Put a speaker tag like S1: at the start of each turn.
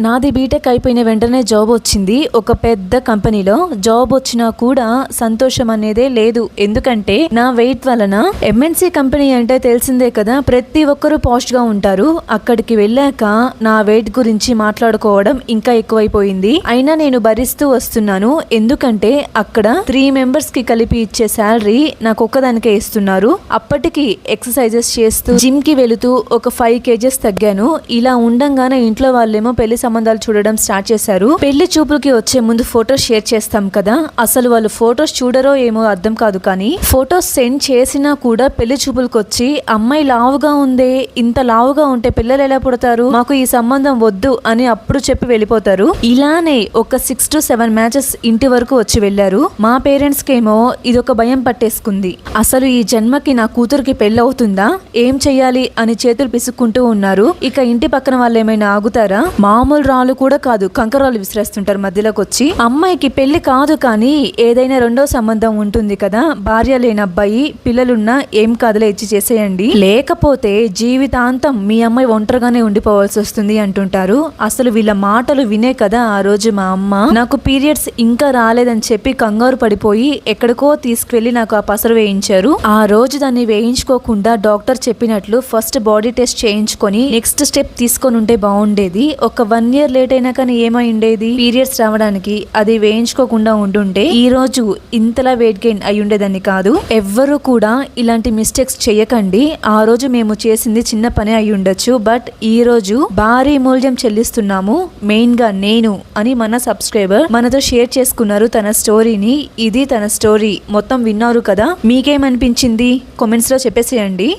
S1: నాది బీటెక్ అయిపోయిన వెంటనే జాబ్ వచ్చింది. ఒక పెద్ద కంపెనీలో జాబ్ వచ్చినా కూడా సంతోషం అనేదే లేదు. ఎందుకంటే నా వెయిట్ వలన, ఎంఎన్సీ కంపెనీ అంటే తెలిసిందే కదా, ప్రతి ఒక్కరూ పాస్ట్ గా ఉంటారు. అక్కడికి వెళ్ళాక నా వెయిట్ గురించి మాట్లాడుకోవడం ఇంకా ఎక్కువైపోయింది. అయినా నేను భరిస్తూ వస్తున్నాను. ఎందుకంటే అక్కడ 3 మెంబర్స్ కి కలిపి ఇచ్చే శాలరీ నాకు ఒక్కదానికే ఇస్తున్నారు. అప్పటికి ఎక్సర్సైజెస్ చేస్తూ జిమ్ కి వెళుతూ ఒక 5 kgs తగ్గాను. ఇలా ఉండంగానే ఇంట్లో వాళ్ళేమో పెళ్లి సంబంధాలు చూడడం స్టార్ట్ చేశారు. పెళ్లి చూపులకి వచ్చే ముందు ఫోటోస్ షేర్ చేస్తాం కదా, అసలు వాళ్ళు ఫోటోస్ చూడరో ఏమో అర్థం కాదు. కానీ ఫోటోస్ సెండ్ చేసినా కూడా పెళ్లి చూపులకు వచ్చి అమ్మాయి లావుగా ఉందే, ఇంత లావుగా ఉంటే పిల్లలు ఎలా పుడతారు, మాకు ఈ సంబంధం వద్దు అని అప్పుడు చెప్పి వెళ్ళిపోతారు. ఇలానే ఒక 6 to 7 మ్యాచెస్ ఇంటి వరకు వచ్చి వెళ్లారు. మా పేరెంట్స్ కేమో ఇదొక భయం పట్టేసుకుంది. అసలు ఈ జన్మకి నా కూతురికి పెళ్ళవుతుందా, ఏం చెయ్యాలి అని చేతులు పిసుక్కుంటూ ఉన్నారు. ఇక ఇంటి పక్కన వాళ్ళు ఏమైనా ఆగుతారా? మామూలు రాళ్ళు కూడా కాదు, కంకరాలు విసిరేస్తుంటారు మధ్యలోకి వచ్చి. అమ్మాయికి పెళ్లి కాదు కానీ ఏదైనా రెండో సంబంధం ఉంటుంది కదా, భార్య లేని అబ్బాయి, పిల్లలున్నా ఏం కాదులే ఇచ్చి చేసేయండి, లేకపోతే జీవితాంతం మీ అమ్మాయి ఒంటరిగానే ఉండిపోవాల్సి వస్తుంది అంటుంటారు. అసలు వీళ్ళ మాటలు వినే కదా ఆ రోజు మా అమ్మ నాకు పీరియడ్స్ ఇంకా రాలేదని చెప్పి కంగారు పడిపోయి ఎక్కడికో తీసుకువెళ్లి నాకు ఆ పసరు వేయించారు. ఆ రోజు దాన్ని వేయించుకోకుండా డాక్టర్ చెప్పినట్లు ఫస్ట్ బాడీ టెస్ట్ చేయించుకొని నెక్స్ట్ స్టెప్ తీసుకొని ఉంటే బాగుండేది. ఒక 1 year లేట్ అయినా కానీ ఏమై ఉండేది, పీరియడ్స్ రావడానికి. అది వేయించుకోకుండా ఉంటుంటే ఈ రోజు ఇంతలా వెయిట్ గెయిన్ అయి ఉండేదని కాదు. ఎవ్వరూ కూడా ఇలాంటి మిస్టేక్స్ చేయకండి. ఆ రోజు మేము చేసింది చిన్న పని అయి ఉండొచ్చు, బట్ ఈ రోజు భారీ మూల్యం చెల్లిస్తున్నాము. మెయిన్ గా నేను అని మన సబ్స్క్రైబర్ మనతో షేర్ చేసుకున్నారు తన స్టోరీని. ఇది తన స్టోరీ. మొత్తం విన్నారు కదా, మీకేమనిపించింది కామెంట్స్ లో చెప్పేసేయండి.